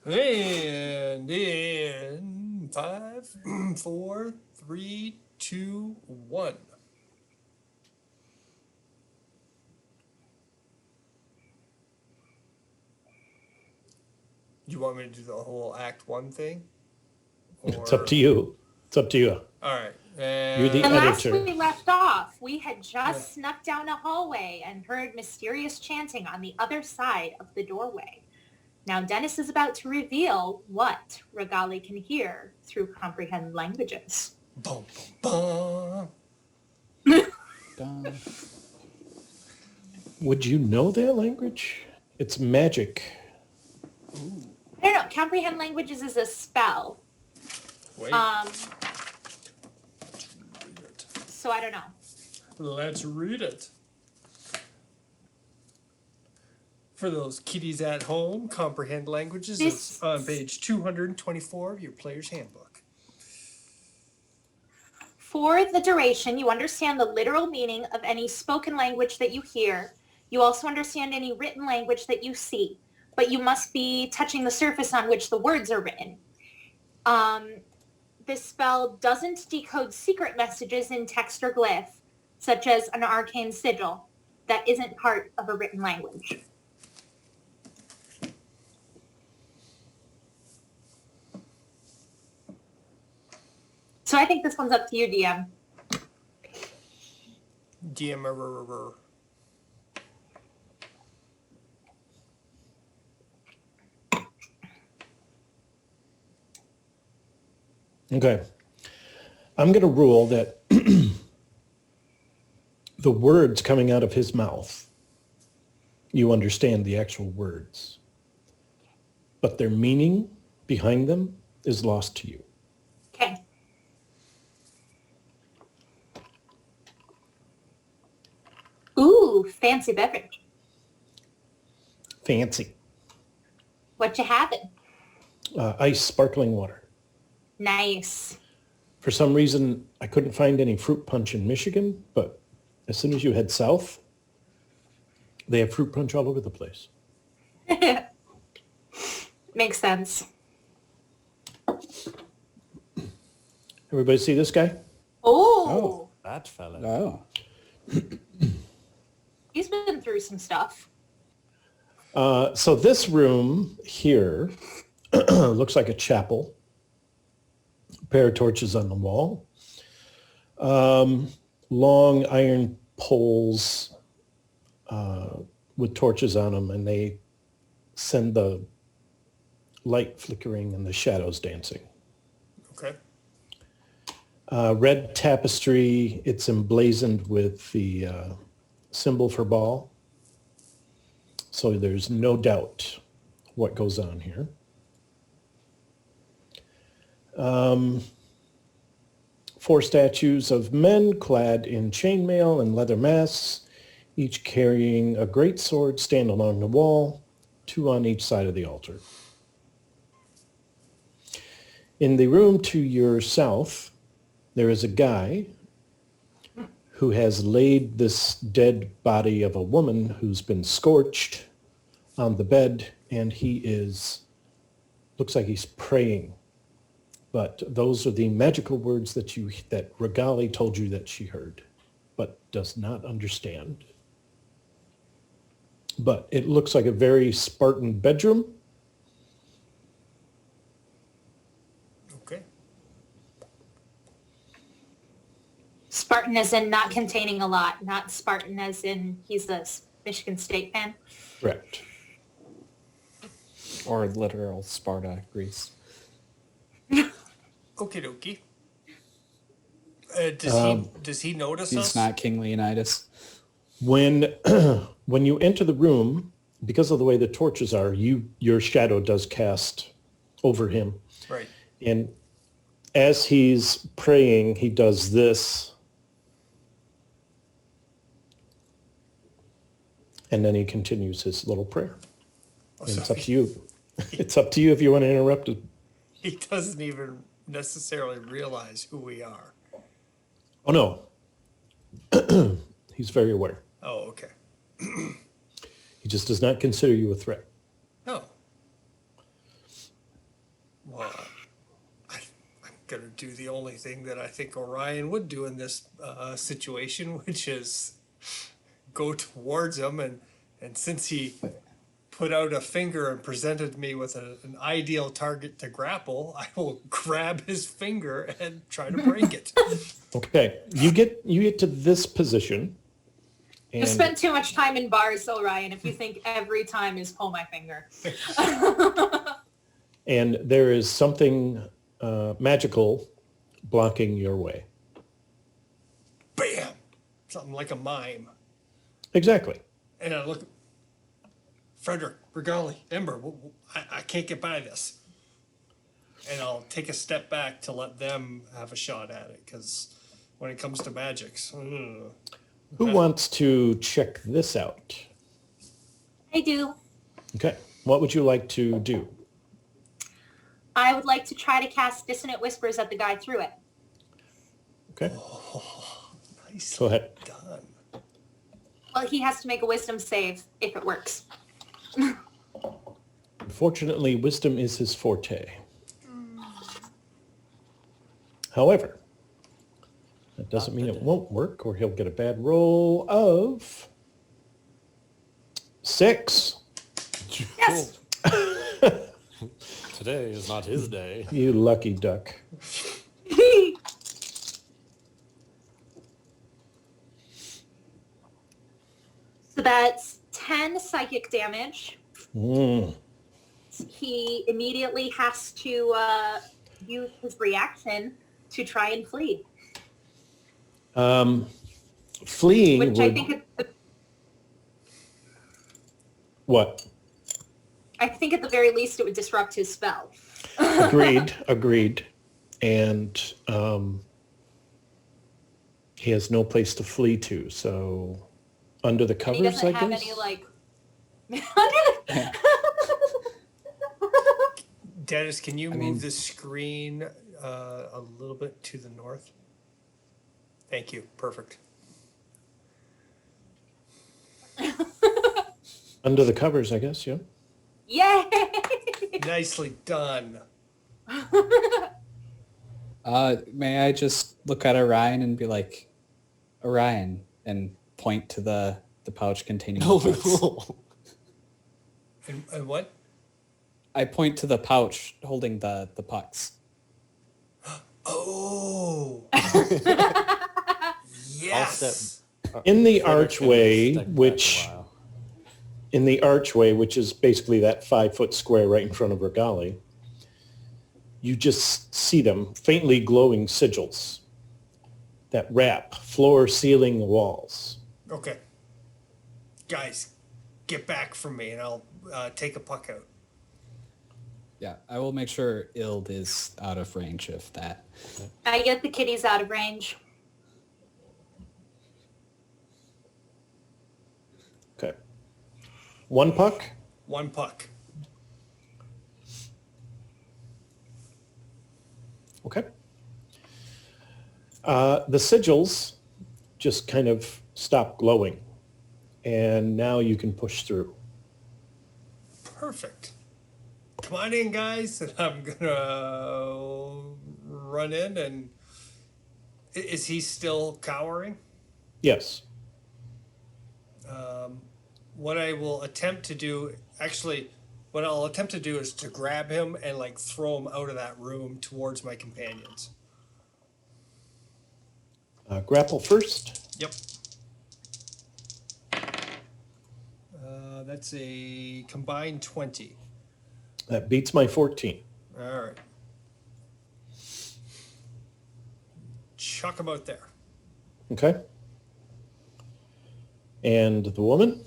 And in five, four, three, two, one. You want me to do the whole Act One thing? It's up to you. It's up to you. All right. You're the And last editor. we left off, we had just snuck down a hallway and heard mysterious chanting on the other side of the doorway. Now Dennis is about to reveal what Regali can hear through comprehend languages. Boom, boom, Dun. Would you know that language? It's magic. I don't know. Comprehend languages is a spell. Wait. So I don't know. Let's read it. For those kiddies at home, comprehend languages is on page 224 of your player's handbook. For the duration, you understand the literal meaning of any spoken language that you hear. You also understand any written language that you see, but you must be touching the surface on which the words are written. This spell doesn't decode secret messages in text or glyph, such as an arcane sigil, that isn't part of a written language. So I think this one's up to you, DM. DM. Okay. I'm going to rule that the words coming out of his mouth, you understand the actual words, but their meaning behind them is lost to you. Okay. Ooh, fancy beverage. Fancy. What you having? Ice sparkling water. Nice. For some reason, I couldn't find any fruit punch in Michigan, but as soon as you head south, they have fruit punch all over the place. Makes sense. Everybody see this guy? Oh, That fella. Oh. he's been through some stuff. So this room here looks like a chapel. A pair of torches on the wall. Long iron poles with torches on them, and they send the light flickering and the shadows dancing. Okay. Red tapestry, it's emblazoned with the symbol for Baal. So there's no doubt what goes on here. Four statues of men clad in chainmail and leather masks, each carrying a great sword, stand along the wall, two on each side of the altar. In the room to your south, there is a guy who has laid this dead body of a woman who's been scorched on the bed, and looks like he's praying. But those are the magical words that Regali told you that she heard, but does not understand. But it looks like a very Spartan bedroom. Okay. Spartan as in not containing a lot, not Spartan as in he's a Michigan State fan. Correct. Or literal Sparta, Greece. Okie dokie. Does he notice He's us? not King Leonidas. When when you enter the room, because of the way the torches are, your shadow does cast over him. Right. And as he's praying, he does this. And then he continues his little prayer. Oh, And it's so up to you. It's up to you if you want to interrupt it. he doesn't even necessarily realize who we are. Oh, no. He's very aware. Oh, okay. He just does not consider you a threat. Oh. Well, I'm gonna do the only thing that I think Orion would do in this situation, which is go towards him, and since he put out a finger and presented me with an ideal target to grapple, I will grab his finger and try to break it. Okay, you get to this position, You and spent too much time in bars, Orion, if you think every time is pull my finger. and there is something magical blocking your way. Bam! Something like a mime. Exactly. And I look, Frederick, Regali, Ember, I can't get by this. And I'll take a step back to let them have a shot at it, because when it comes to magics, Who wants to check this out? I do. Okay, what would you like to do? I would like to try to cast Dissonant Whispers at the guy through it. Okay, nicely go ahead. done. Well, he has to make a wisdom save if it works. Unfortunately, wisdom is his forte. However, that doesn't mean it won't work, or he'll get a bad roll of 6. Yes. Today is not his day. You lucky duck. So that's 10 psychic damage. Mm. He immediately has to use his reaction to try and flee, Fleeing which I would... think What? at the very least it would disrupt his spell. Agreed. And he has no place to flee to, so under the He covers, doesn't I have guess? any like. Dennis, can you I move mean- the screen a little bit to the north? Thank you. Perfect. Under the covers, I guess, yeah. Yay! Nicely done. May I just look at Orion and be like, Orion, and point to the pouch containing the pucks. And what? I point to the pouch holding the pucks. Oh. Yes. In the Frederick's gonna archway, step back a which while. is basically that 5-foot square right in front of Regali, you just see them, faintly glowing sigils that wrap floor, ceiling, walls. Okay. Guys, get back from me and I'll take a puck out. Yeah, I will make sure Ild is out of range of that. I get the kitties out of range. Okay. 1 puck? One puck. Okay. The sigils just kind of stop glowing, and now you can push through. Perfect. Come on in, guys, and I'm gonna run in. And is he still cowering? Yes. What I will attempt to do, what I'll attempt to do is to grab him and like throw him out of that room towards my companions. Grapple first. Yep. That's a combined 20. That beats my 14. All right. Chuck him out there. Okay. And the woman?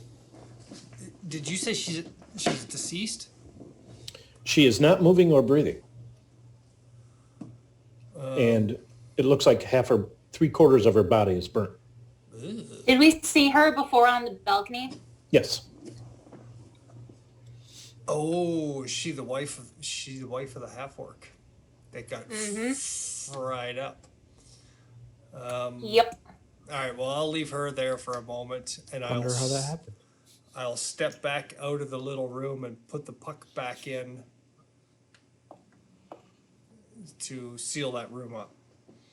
Did you say she's deceased? She is not moving or breathing. And it looks like 3/4 of her body is burnt. Did we see her before on the balcony? Yes. Oh, is she the wife of the half orc that got fried up? Yep. All right. Well, I'll leave her there for a moment, and Wonder how that happened. I'll step back out of the little room and put the puck back in. to seal that room up.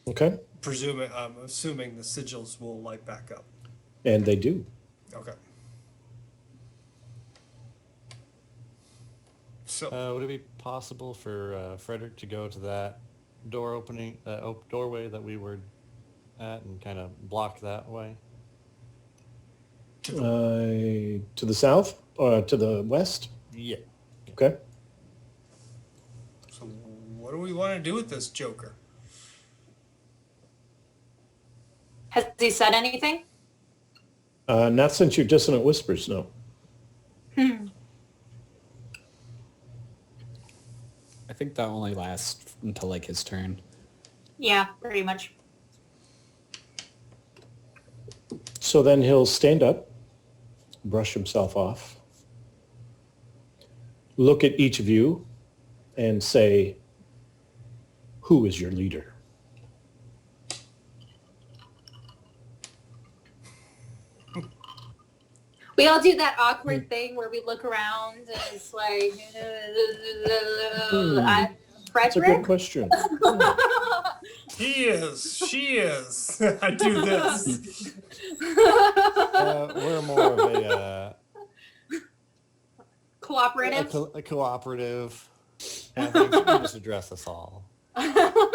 Okay. I'm assuming the sigils will light back up. And they do. Okay. So Would it be possible for Frederick to go to that doorway that we were at and kind of block that way? To the south or to the west? Yeah. Okay. so what do we want to do with this Joker? Has he said anything? Not since your dissonant whispers, no. I think that only lasts until like his turn. Yeah, pretty much. So then he'll stand up, brush himself off, look at each of you, and say, "Who is your leader?" We all do that awkward thing where we look around and it's like, That's a good Frederick? question. He is. She is. I do this. We're more of a Cooperative? a cooperative. And I think we can just address us all.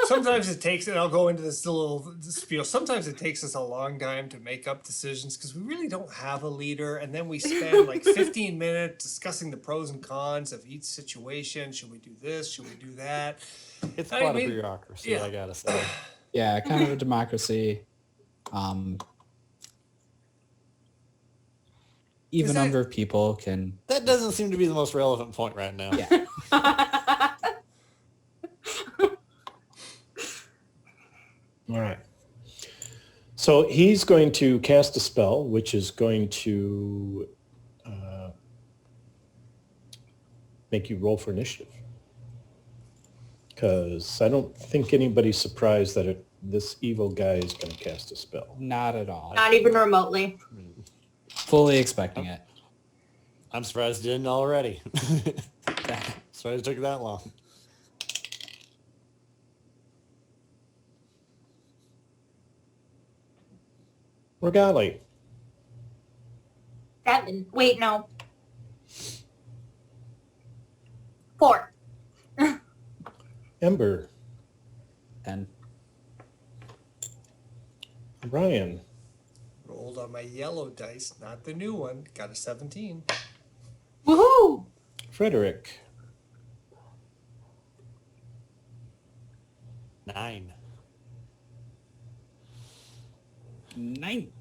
Sometimes it takes, and I'll go into this little spiel. Sometimes it takes us a long time to make up decisions because we really don't have a leader, and then we spend like 15 minutes discussing the pros and cons of each situation. Should we do this? Should we do that? It's I quite mean, a bureaucracy, yeah. I gotta say. Yeah, kind of a democracy. Even Is that- number of people can. That doesn't seem to be the most relevant point right now. Yeah. All right. So he's going to cast a spell, which is going to make you roll for initiative. Because I don't think anybody's surprised that this evil guy is going to cast a spell. Not at all. Not even remotely. Fully expecting it. I'm surprised it didn't already. Surprised it took that long. Regali. 7. Wait, no. 4. Ember. And Ryan. Rolled on my yellow dice, not the new one. Got a 17. Woohoo! Frederick. 9. 9.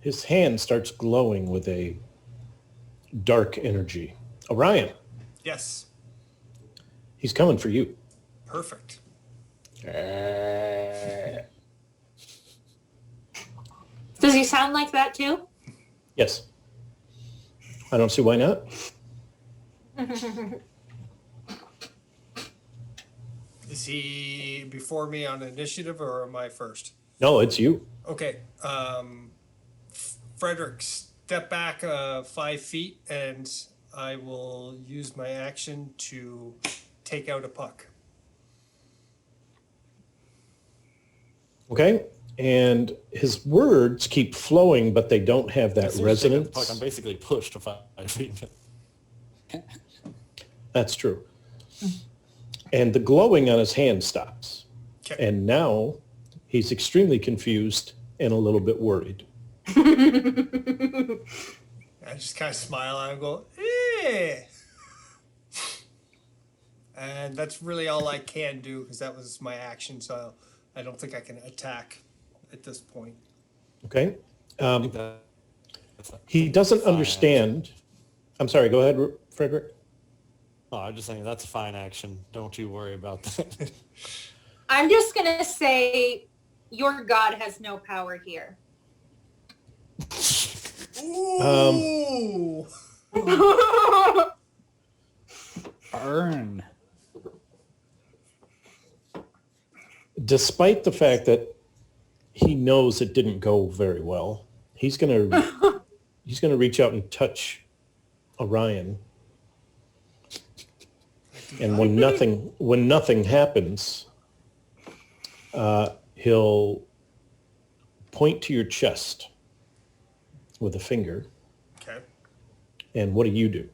His hand starts glowing with a dark energy. Orion. Yes. He's coming for you. Perfect. Does he sound like that too? Yes. I don't see why not. Is he before me on initiative or am I first? No, it's you. Okay. Frederick, step back 5 feet and I will use my action to take out a puck. Okay. And his words keep flowing, but they don't have that As soon as I take out the resonance. puck, I'm basically pushed to 5 feet. That's true. And the glowing on his hand stops. Okay. And now he's extremely confused and a little bit worried. I just kind of smile and go, eh. And that's really all I can do because that was my action. So I don't think I can attack at this point. Okay. I think that's He doesn't fine understand. I'm sorry. Go ahead, Frederick. Oh, I'm just saying that's a fine action. Don't you worry about that. I'm just going to say your God has no power here. Ooh. Burn. Despite the fact that he knows it didn't go very well. He's gonna reach out and touch Orion. And when nothing happens, he'll point to your chest with a finger. Okay. And what do?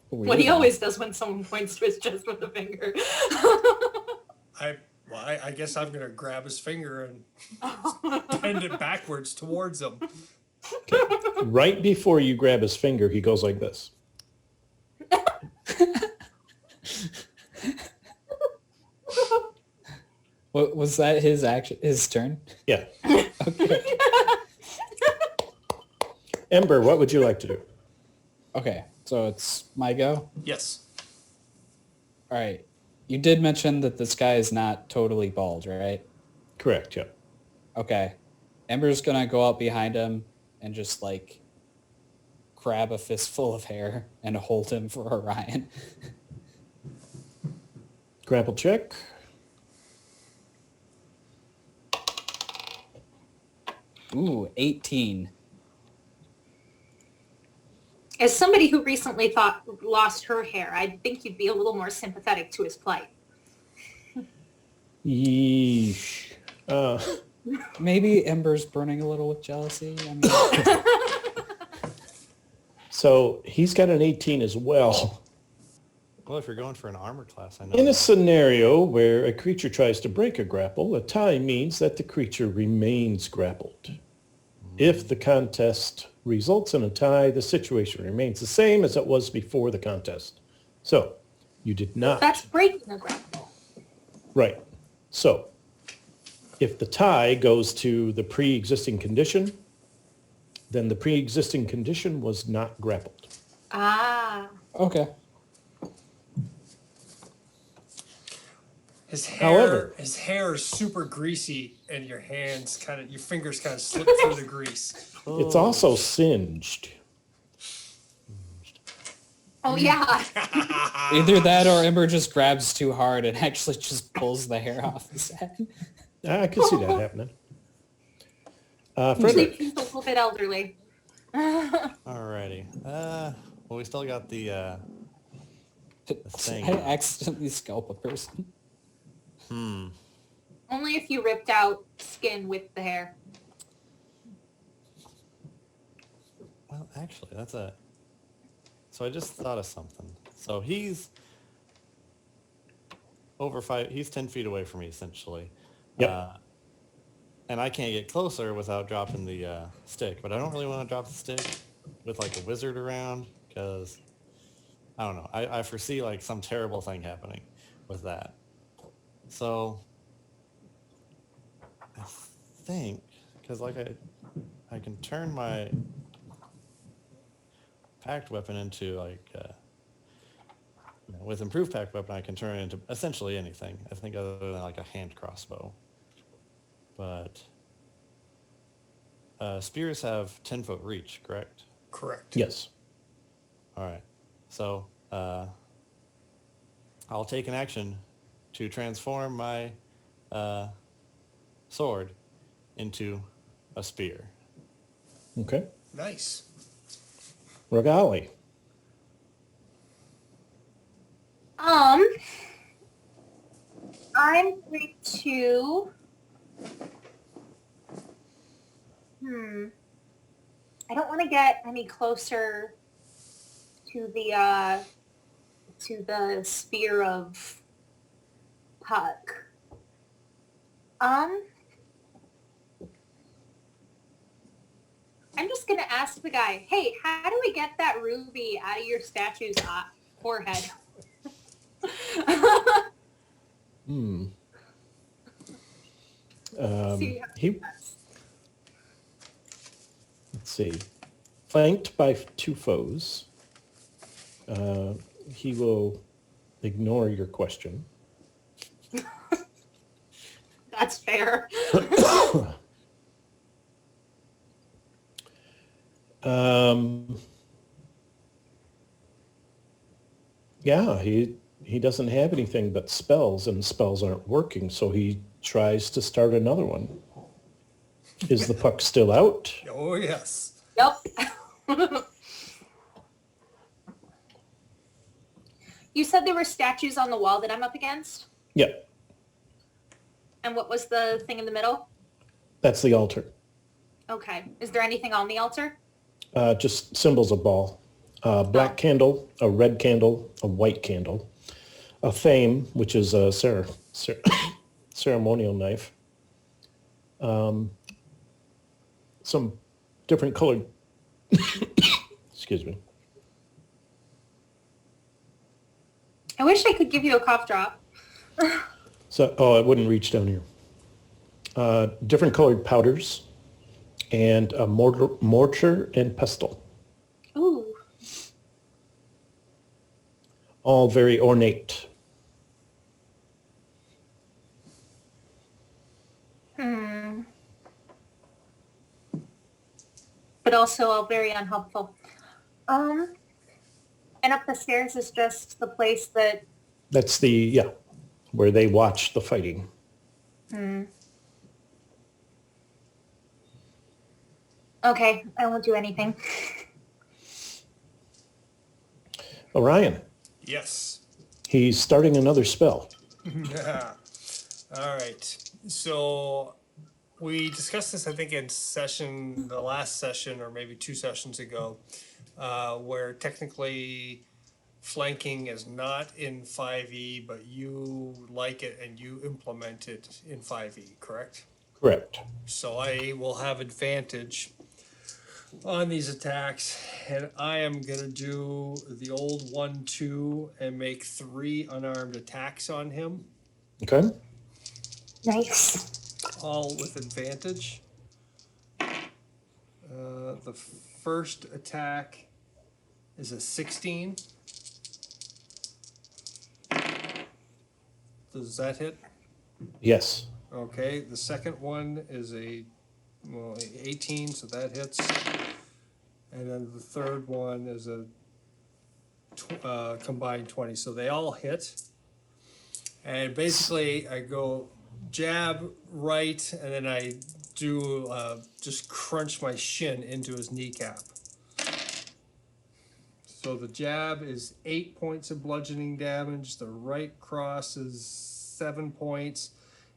What he always does when someone points to his chest with a finger. I guess I'm gonna grab his finger and bend it backwards towards him. Right before you grab his finger, he goes like this. What was that? His action? His turn? Yeah. Okay. Ember, what would you like to do? Okay. So it's my go. Yes. All right. You did mention that this guy is not totally bald, right? Correct, yeah. Okay. Ember's gonna go out behind him and just like grab a fistful of hair and hold him for Orion. Grapple check. Ooh, 18. As somebody who recently lost her hair, I think you'd be a little more sympathetic to his plight. Yeesh. Maybe Ember's burning a little with jealousy. I mean, So he's got an 18 as well. Well, if you're going for an armor class, I know. In a that. scenario where a creature tries to break a grapple, a tie means that the creature remains grappled. If the contest results in a tie, the situation remains the same as it was before the contest. So you did not. That's breaking a grapple. Right. So if the tie goes to the pre-existing condition, then the pre-existing condition was not grappled. Ah. okay. His However- hair is super greasy, and your fingers kind of slip through the grease. It's also singed. Oh yeah. Either that or Ember just grabs too hard and actually just pulls the hair off his head. I could see that happening. He's Frederick, a little bit elderly. Alrighty. Well, we still got the thing. I accidentally scalp a person. Only if you ripped out skin with the hair. Well, actually, so I just thought of something. So he's he's 10 feet away from me, essentially. Yep. And I can't get closer without dropping the stick, but I don't really want to drop the stick with like a wizard around, because I don't know. I foresee like some terrible thing happening with that. So I think, because like I can turn my packed weapon into like with improved packed weapon, I can turn it into essentially anything. I think other than like a hand crossbow. But spears have 10-foot reach, correct? Correct. yes. All right. So I'll take an action to transform my sword into a spear. Okay. Nice. Rogali. I'm going to. I don't want to get any closer to the sphere of Puck. I'm just gonna ask the guy, hey, how do we get that ruby out of your statue's forehead? See how He, that's- let's see, flanked by two foes, he will ignore your question. That's fair. Yeah, he doesn't have anything but spells, and spells aren't working, so he tries to start another one. Is the puck still out? Oh, yes. Yep. You said there were statues on the wall that I'm up against? Yeah, And what was the thing in the middle? that's the altar. Okay. Is there anything on the altar? Just symbols of Baal. A black Oh. candle, a red candle, a white candle, a fame, which is a ceremonial knife, some different colored, excuse me. I wish I could give you a cough drop. So, it wouldn't reach down here. Different colored powders and a mortar and pestle. Ooh. All very ornate. But also all very unhelpful. And up the stairs is just the place that... That's where they watch the fighting. Okay, I won't do anything. Orion, Yes. he's starting another spell. All right. So we discussed this, I think, in the last session, or maybe 2 sessions ago, where technically flanking is not in 5e, but you like it and you implement it in 5e, correct? Correct. So I will have advantage on these attacks, and I am gonna do the old 1-2 and make 3 unarmed attacks on him, Okay. Nice. all with advantage. The first attack is a 16. Does that hit? Yes. Okay, the second one is a 18, so that hits. And then the third one is a combined 20, so they all hit. And basically, I go jab right, and then I do just crunch my shin into his kneecap. So the jab is 8 points of bludgeoning damage. The right cross is 7 points.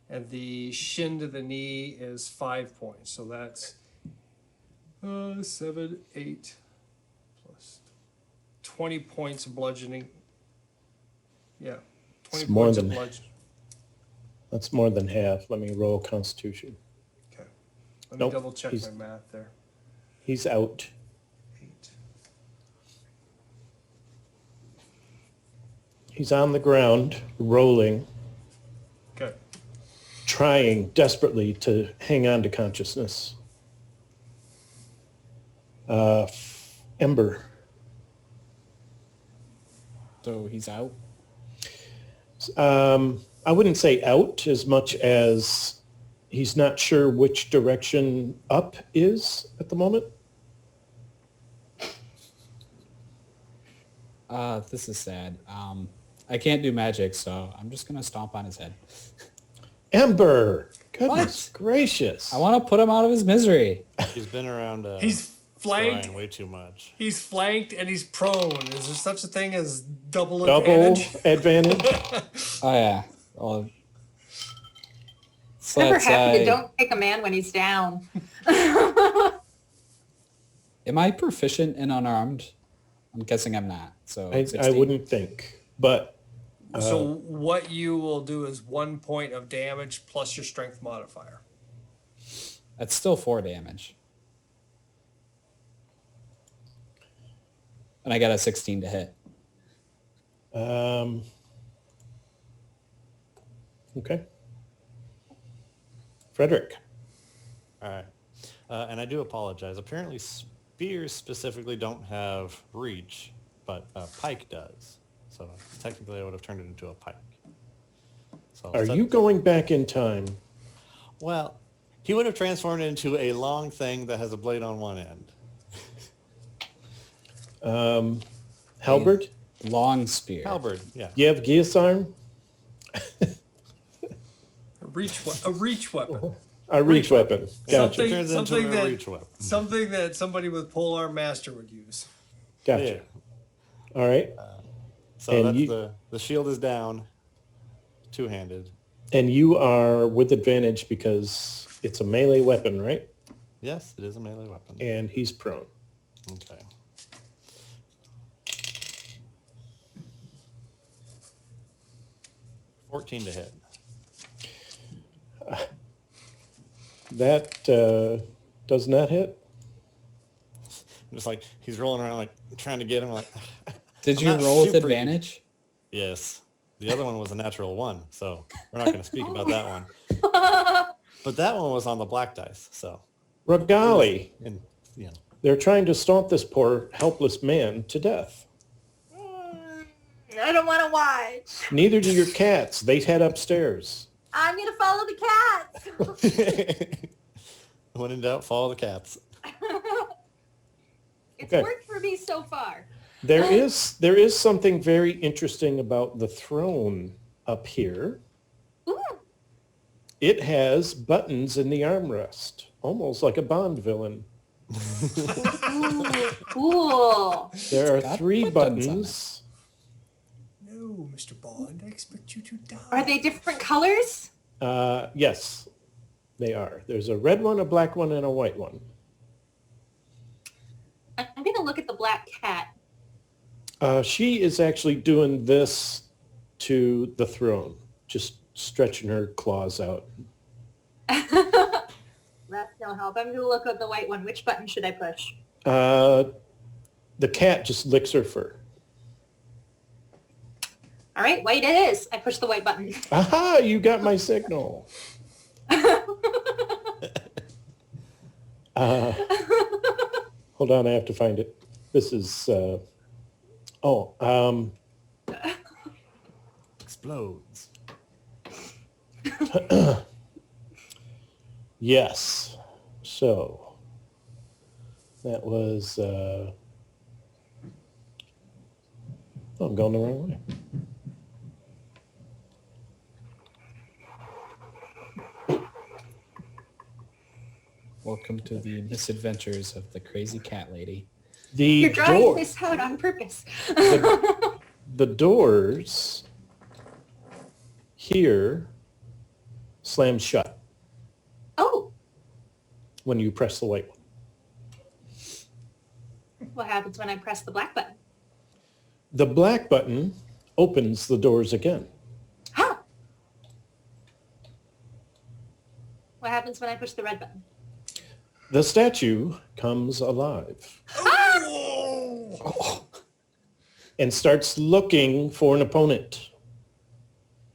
And the shin to the knee is 5 points. So that's 7, 8 plus 20 points of bludgeoning. Yeah, 20 It's more points of than- bludgeoning. That's more than half. Let me roll Constitution. Okay. Let me Nope, double check he's- my math there. He's out. 8. He's on the ground, rolling, Okay. trying desperately to hang on to consciousness. Ember. So he's out. I wouldn't say out as much as he's not sure which direction up is at the moment. This is sad. I can't do magic, so I'm just gonna stomp on his head. Ember! Goodness What? gracious. I want to put him out of his misery. He's been around He's flanked. Brian way too much. He's flanked and he's prone. Is there such a thing as double Double advantage? advantage. Oh yeah. Oh. So Never let's happy to say, don't pick a man when he's down. am I proficient in unarmed? I'm guessing I'm not. So I 16. wouldn't think. But So what you will do is 1 point of damage plus your strength modifier. That's still 4 damage. And I got a 16 to hit. okay. Frederick. All right. And I do apologize. Apparently spears specifically don't have reach, but a pike does. So technically I would have turned it into a pike. So Are you going back in time? Well, he would have transformed it into a long thing that has a blade on one end. Halberd? Long spear. Halberd, yeah. You have Geosarm? A reach weapon. A reach weapon. Gotcha. Something- Turns into something a that- reach weapon. Something that somebody with polearm master would use. Gotcha. Yeah. All right. So And that's you- the shield is down, two-handed. And you are with advantage because it's a melee weapon, right? Yes, it is a melee weapon. And he's prone. Okay. $14 to hit. That does not hit. I'm just like he's rolling around like trying to get him. Like, Did I'm you not roll with super- advantage? yes. The other one was a natural 1, so we're not going to speak about that one. But that one was on the black dice, so Ragali, and you know. they're trying to stomp this poor helpless man to death. I don't want to watch. Neither do your cats. They head upstairs. I'm going to follow the cats. When in doubt, follow the cats. It's Okay. worked for me so far. There is something very interesting about the throne up here. Ooh. It has buttons in the armrest, almost like a Bond villain. Ooh, cool. There are got 3 buttons on buttons. No, Mr. Bond, I expect you to die. Are they different colors? Yes, they are. There's a red one, a black one, and a white one. I'm going to look at the black cat. She is actually doing this to the throne, just stretching her claws out. That's no help. I'm going to look at the white one. Which button should I push? The cat just licks her fur. All right, white it is. I push the white button. Aha, you got my signal. Hold on, I have to find it. This is, Explodes. yes. So that was, oh, I'm going the wrong way. Welcome to the misadventures of the crazy cat lady. The You're drawing door, this out on purpose. the doors here slam shut Oh, when you press the white one. what happens when I press the black button? The black button opens the doors again. Huh. What happens when I push the red button? The statue comes alive and starts looking for an opponent.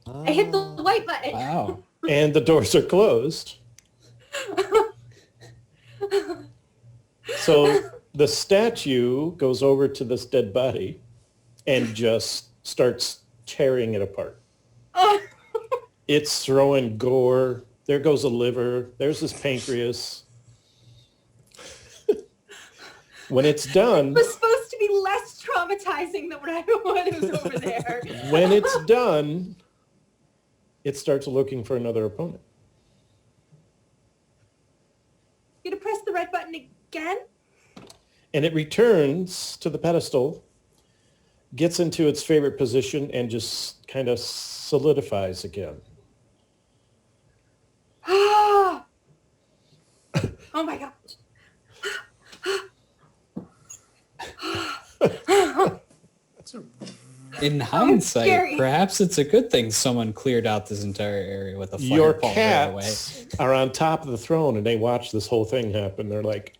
I hit the white button. Wow. And the doors are closed. So the statue goes over to this dead body and just starts tearing it apart. It's throwing gore. There goes a liver. There's his pancreas. When it's done, It was supposed to be less traumatizing than what I was over there. when it's done, it starts looking for another opponent. You gonna press the red button again? And it returns to the pedestal, gets into its favorite position, and just kind of solidifies again. Oh my gosh. That's a, In hindsight, scary. perhaps it's a good thing someone cleared out this entire area with a Your fireball right away. cats are on top of the throne, and they watch this whole thing happen. They're like,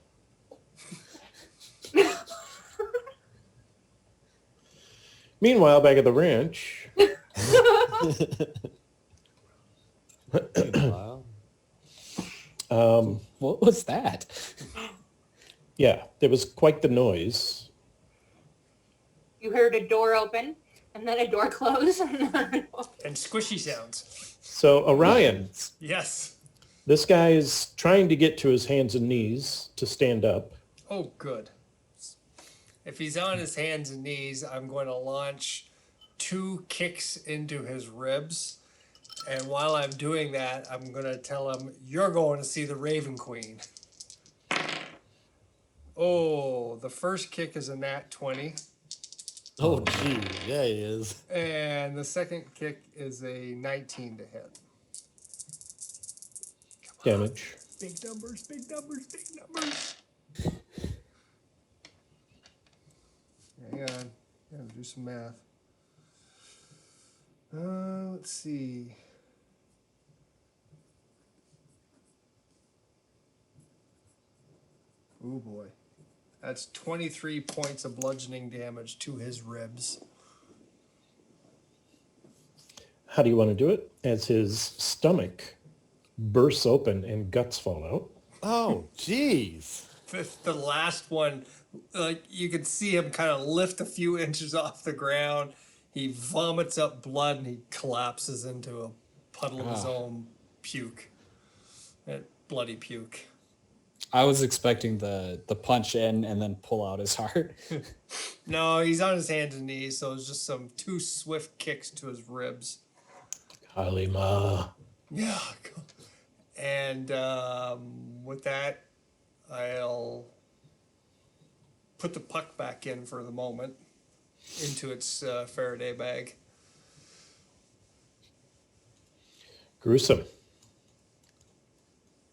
meanwhile, back at the ranch, Wow. What was that? yeah, there was quite the noise. You heard a door open and then a door close. and squishy sounds. So Orion, Yes. this guy is trying to get to his hands and knees to stand up. Oh, good. If he's on his hands and knees, I'm going to launch 2 kicks into his ribs And while I'm doing that, I'm going to tell him, you're going to see the Raven Queen. Oh, the first kick is a nat 20. Oh, gee. Yeah, he is. And the second kick is a 19 to hit. Damage. Big numbers, big numbers, big numbers. Hang on. Gotta do some math. Let's see. Oh boy. That's 23 points of bludgeoning damage to his ribs. How do you want to do it? As his stomach bursts open and guts fall out. Oh, jeez. The last one, like you could see him kind of lift a few inches off the ground. He vomits up blood and he collapses into a puddle of his own puke. Bloody puke. I was expecting the punch in and then pull out his heart. No, he's on his hands and knees, so it's just some 2 swift kicks to his ribs. Kalima. Yeah. And with that, I'll put the puck back in for the moment into its Faraday bag. Gruesome.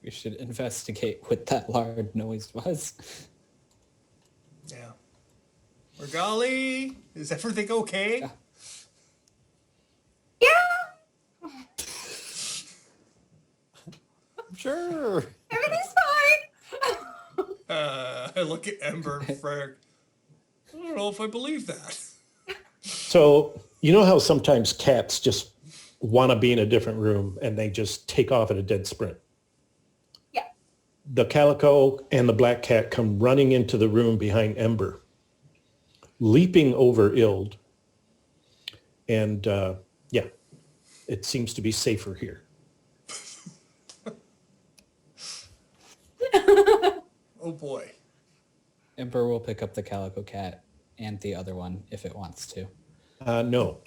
We should investigate what that loud noise was. Yeah. Regali, is everything okay? Yeah, Sure. everything's fine. I look at Ember and Freric. I don't know if I believe that. So, you know how sometimes cats just want to be in a different room and they just take off at a dead sprint? Yeah. The calico and the black cat come running into the room behind Ember, leaping over Ild. And yeah, it seems to be safer here. Oh boy. Ember will pick up the calico cat and the other one if it wants to. No,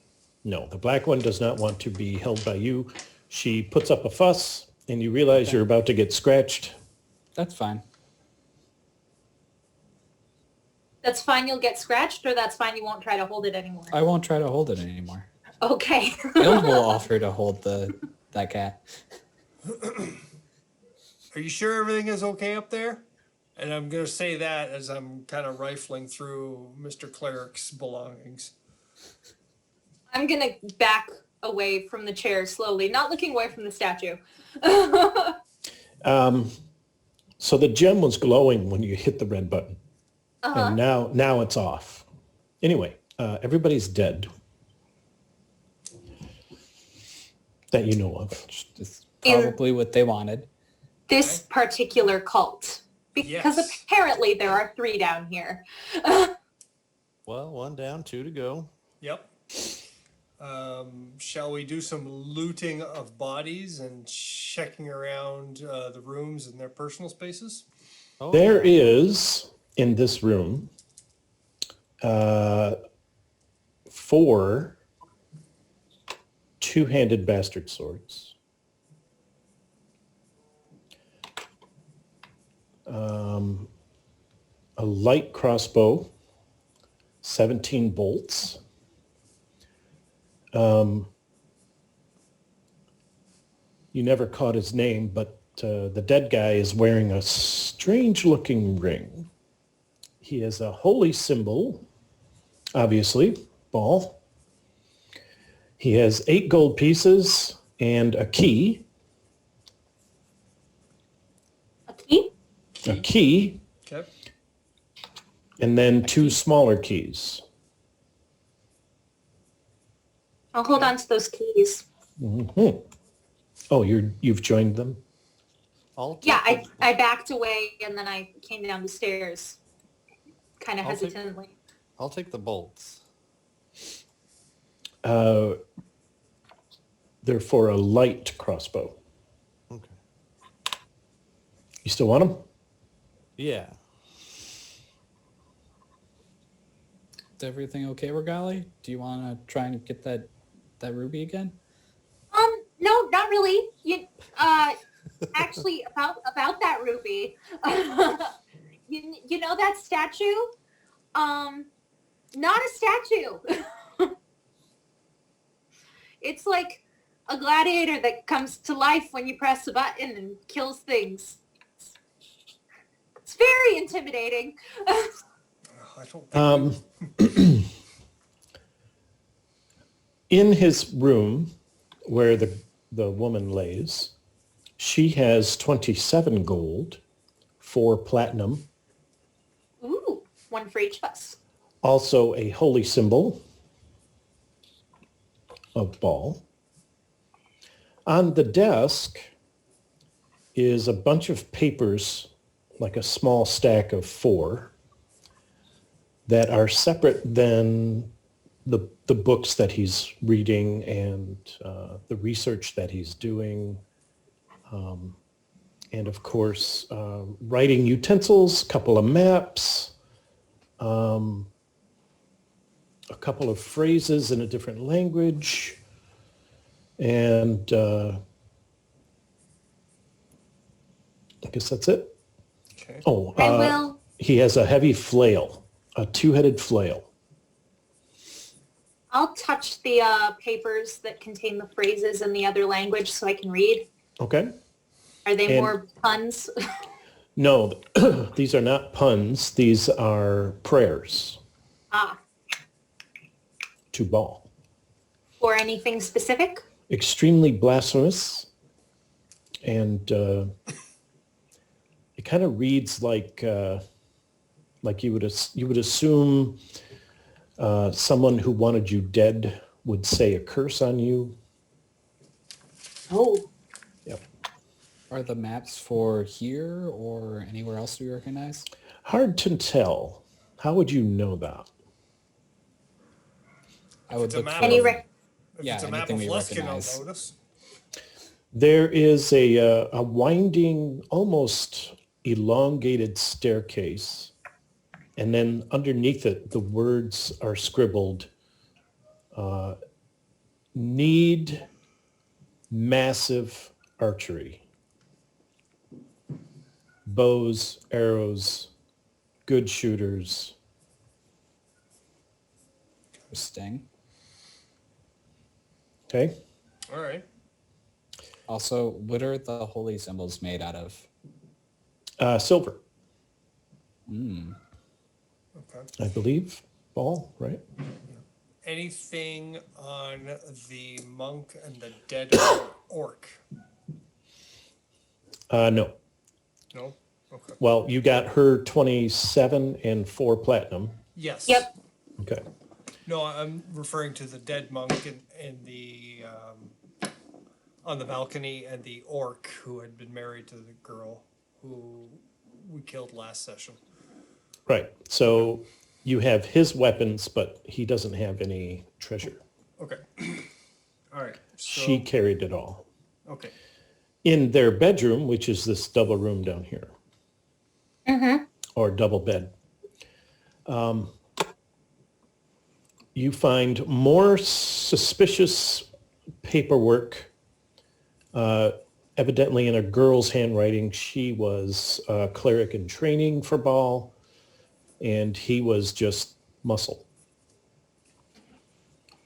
the black one does not want to be held by you. She puts up a fuss and you realize you're about to get scratched. That's fine. That's fine, you'll get scratched, or that's fine, you won't try to hold it anymore. I won't try to hold it anymore. Okay. Ild will offer to hold that cat. Are you sure everything is okay up there? And I'm going to say that as I'm kind of rifling through Mr. Cleric's belongings. I'm gonna back away from the chair slowly, not looking away from the statue. So the gem was glowing when you hit the red button. Uh-huh. And now it's off. Anyway, everybody's dead. That you know of. It's probably what they wanted. This particular cult. Because Yes. apparently there are 3 down here. Well, 1 down, 2 to go. Yep. Shall we do some looting of bodies and checking around the rooms and their personal spaces? Oh, There yeah. is, in this room, 4 two-handed bastard swords. A light crossbow, 17 bolts. You never caught his name, but the dead guy is wearing a strange-looking ring. He has a holy symbol, obviously, ball. He has 8 gold pieces and a key. A key? A key, Okay. and then 2 smaller keys. I'll hold on to those keys. Mhm. Oh, you've joined them? I'll take Yeah, the- I backed away and then I came down the stairs kind of I'll take- hesitantly. I'll take the bolts. They're for a light crossbow. Okay. You still want them? Yeah. Is everything okay, Regali? Do you want to try and get that ruby again? No, no, not really. Actually, about that, Ruby. You know that statue? Not a statue. It's like a gladiator that comes to life when you press a button and kills things. It's very intimidating. I don't think In his room where the woman lays, she has 27 gold, 4 platinum, Ooh, one for each of us. also a holy symbol of Baal. On the desk is a bunch of papers, like a small stack of 4, that are separate than the books that he's reading and the research that he's doing. And of course, writing utensils, couple of maps, a couple of phrases in a different language, and I guess that's it. Okay. Oh, I will. he has a heavy flail, a 2-headed flail. I'll touch the papers that contain the phrases in the other language so I can read. Okay. Are they And- more puns? No, these are not puns. These are prayers Ah, to Baal. or anything specific? Extremely blasphemous, and it kind of reads like you would assume someone who wanted you dead would say a curse on you. Oh, Yep. Are the maps for here or anywhere else we recognize? Hard to tell. How would you know that? I would it's a look map for... Any of- rec- If Yeah, it's a map of anything we Luskin, I'll recognize. notice. There is a winding, almost elongated staircase, and then underneath it, the words are scribbled, need massive archery. Bows, arrows, good shooters. Interesting. Okay? All right. Also, what are the holy symbols made out of? Silver, Okay. I believe. Ball, right? Anything on the monk and the dead orc? No. No? Okay. Well, you got her 27 and 4 platinum. Yes. Yep. Okay. No, I'm referring to the dead monk in the on the balcony and the orc who had been married to the girl who we killed last session. Right. So you have his weapons, but he doesn't have any treasure. Okay. All right. So, She carried it all. okay. In their bedroom, which is this double room down here, or double bed, you find more suspicious paperwork, evidently in a girl's handwriting. She was a cleric in training for Baal, and he was just muscle.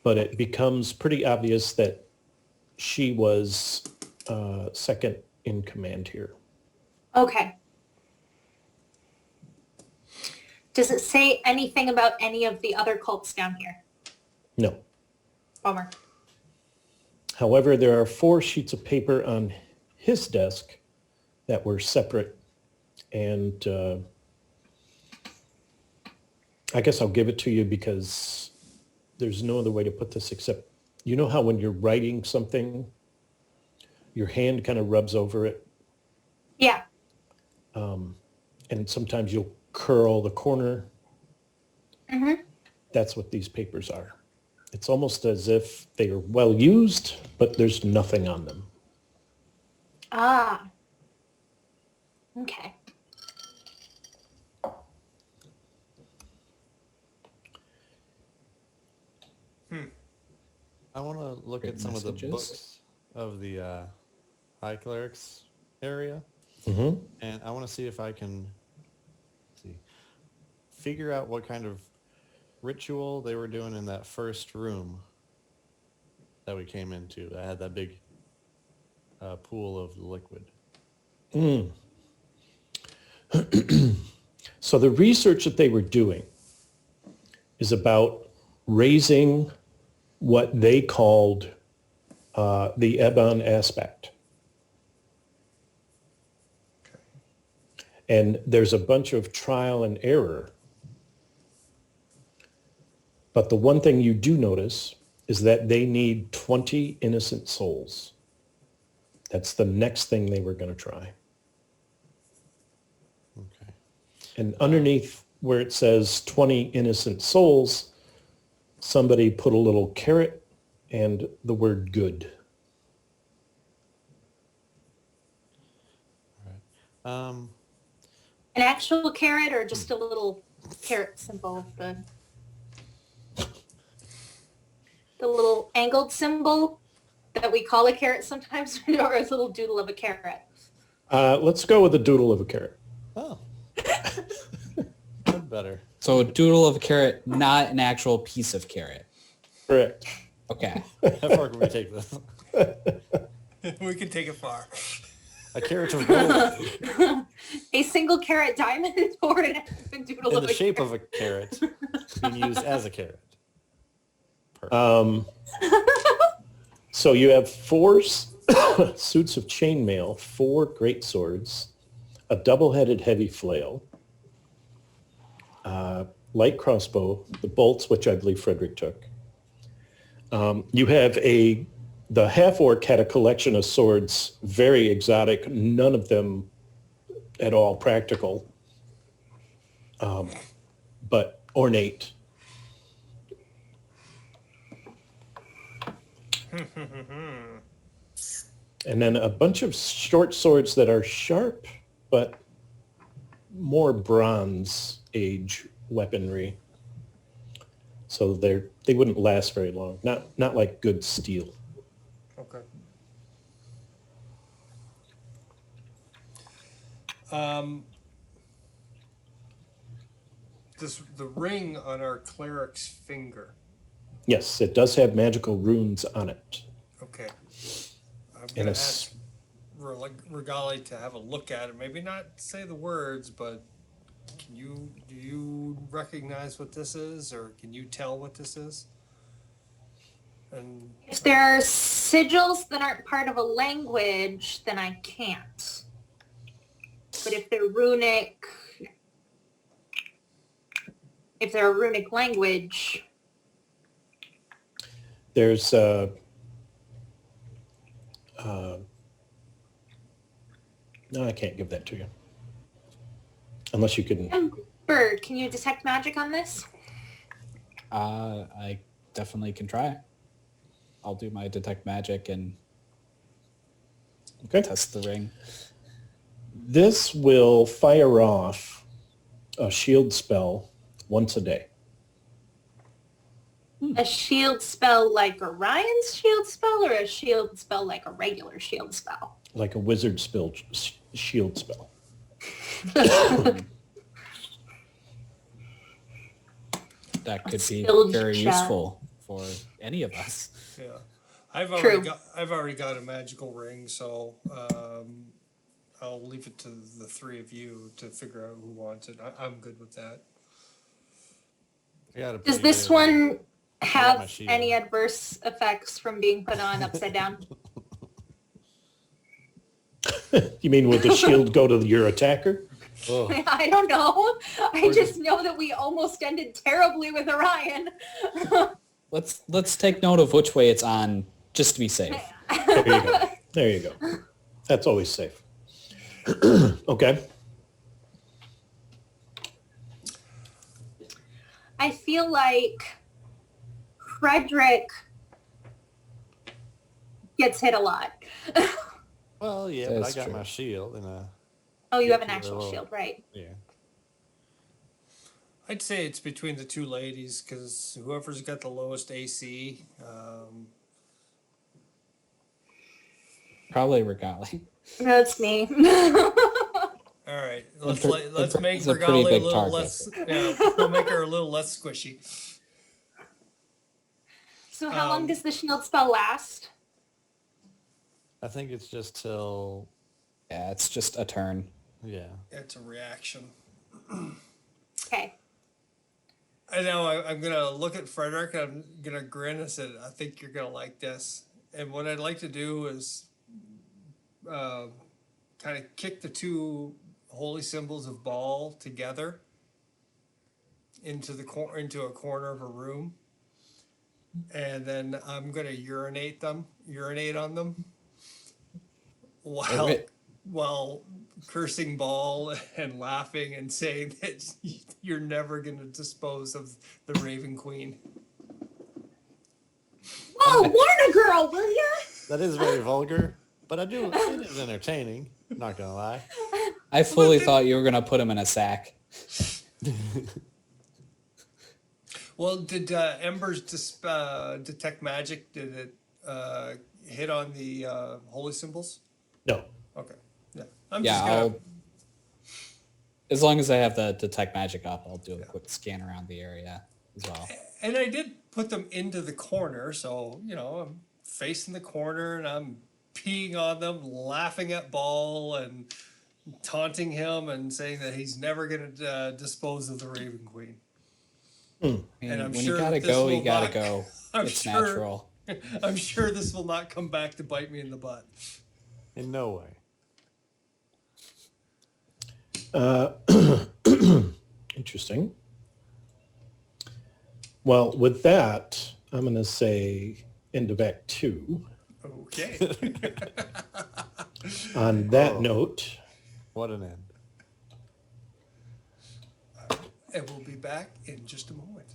But it becomes pretty obvious that she was second in command here. Okay. Does it say anything about any of the other cults down here? No. Bummer. However, there are 4 sheets of paper on his desk that were separate, and I guess I'll give it to you because there's no other way to put this except, you know how when you're writing something, your hand kind of rubs over it, Yeah. and sometimes you'll curl the corner. That's what these papers are. It's almost as if they are well used, but there's nothing on them. Ah. Okay. I want to look at Great some of the messages. books of the High Clerics area, Mm-hmm. and I want to see if I can figure out what kind of ritual they were doing in that first room that we came into. That had that big pool of liquid. So the research that they were doing is about raising what they called the Ebon aspect. And there's a bunch of trial and error. But the one thing you do notice is that they need 20 innocent souls. That's the next thing they were going to try. Okay. And underneath where it says 20 innocent souls, somebody put a little carrot and the word good. Um, An actual carrot or just a little carrot symbol? The little angled symbol that we call a carrot sometimes, or a little doodle of a carrot. Let's go with the doodle of a carrot. oh. That's better. So a doodle of a carrot, not an actual piece of carrot. Correct. Okay. How far can we take this? We can take it far. A carrot of gold A single carrot diamond or an doodle in of the a shape carrot. of a carrot being used as a carrot. So you have 4 suits of chainmail, 4 great swords, a double-headed heavy flail, light crossbow, the bolts, which I believe Frederick took. You have the half-orc had a collection of swords, very exotic, none of them at all practical, but ornate. And then a bunch of short swords that are sharp, but more Bronze Age weaponry. So they wouldn't last very long. Not like good steel. Okay. The ring on our cleric's finger. Yes, it does have magical runes on it. Okay. I'm And gonna it's- ask Regali to have a look at it. Maybe not say the words, but do you recognize what this is, or can you tell what this is? And If there are sigils that aren't part of a language, then I can't. But if they're a runic language, There's no, I can't give that to you. Unless you can. Bird, can you detect magic on this? I definitely can try. I'll do my detect magic and Okay. test the ring. This will fire off a shield spell once a day. A shield spell like Orion's shield spell, or a shield spell like a regular shield spell? Like a wizard spell, shield spell. That could be Spilled very chat. useful for any of us. yeah, I've True. already got a magical ring, so I'll leave it to the 3 of you to figure out who wants it. I'm good with that. I got a Does pretty this good- one got my have shield. any adverse effects from being put on upside down? You mean would the shield go to your attacker? Oh, I don't know. I just know that we almost ended terribly with Orion. Let's take note of which way it's on, just to be safe. There you go. There you go. That's always safe. Okay. I feel like Frederick gets hit a lot. well, yeah, but I That's got true. my shield and Oh, you have an Yeah, actual well- shield, right? yeah. I'd say it's between the 2 ladies, because whoever's got the lowest AC, Probably Regali. That's me. All right, The let's make bird's a pretty Regali a big little target. less. Yeah, we'll make her a little less squishy. So how long does the shield spell last? I think it's just till, Yeah, it's just a turn. yeah. It's a reaction. Okay. I know. I'm gonna look at Frederick. I'm gonna grin and say, "I think you're gonna like this." And what I'd like to do is, kind of kick the two holy symbols of Baal together into into a corner of a room, and then I'm gonna urinate on them, while Alright. while cursing Baal and laughing and saying that you're never gonna dispose of the Raven Queen. Whoa, warn a girl, will ya? That is very vulgar, but it is entertaining. Not gonna lie. I fully thought you were gonna put him in a sack. Well, did Embers detect magic? Did it hit on the holy symbols? No. Okay. Yeah. I'm Yeah, just gonna. as long as I have the detect magic up, I'll do a quick scan around the area as well. And I did put them into the corner, so I'm facing the corner and I'm peeing on them, laughing at Ball and taunting him and saying that he's never going to dispose of the Raven Queen. I mean, And I'm when sure you gotta this go, will you gotta not- go. I'm It's sure- natural. I'm sure this will not come back to bite me in the butt. In no way. Interesting. Well, with that, I'm going to say end of Act 2. Okay. On that note, What an end. And we'll be back in just a moment.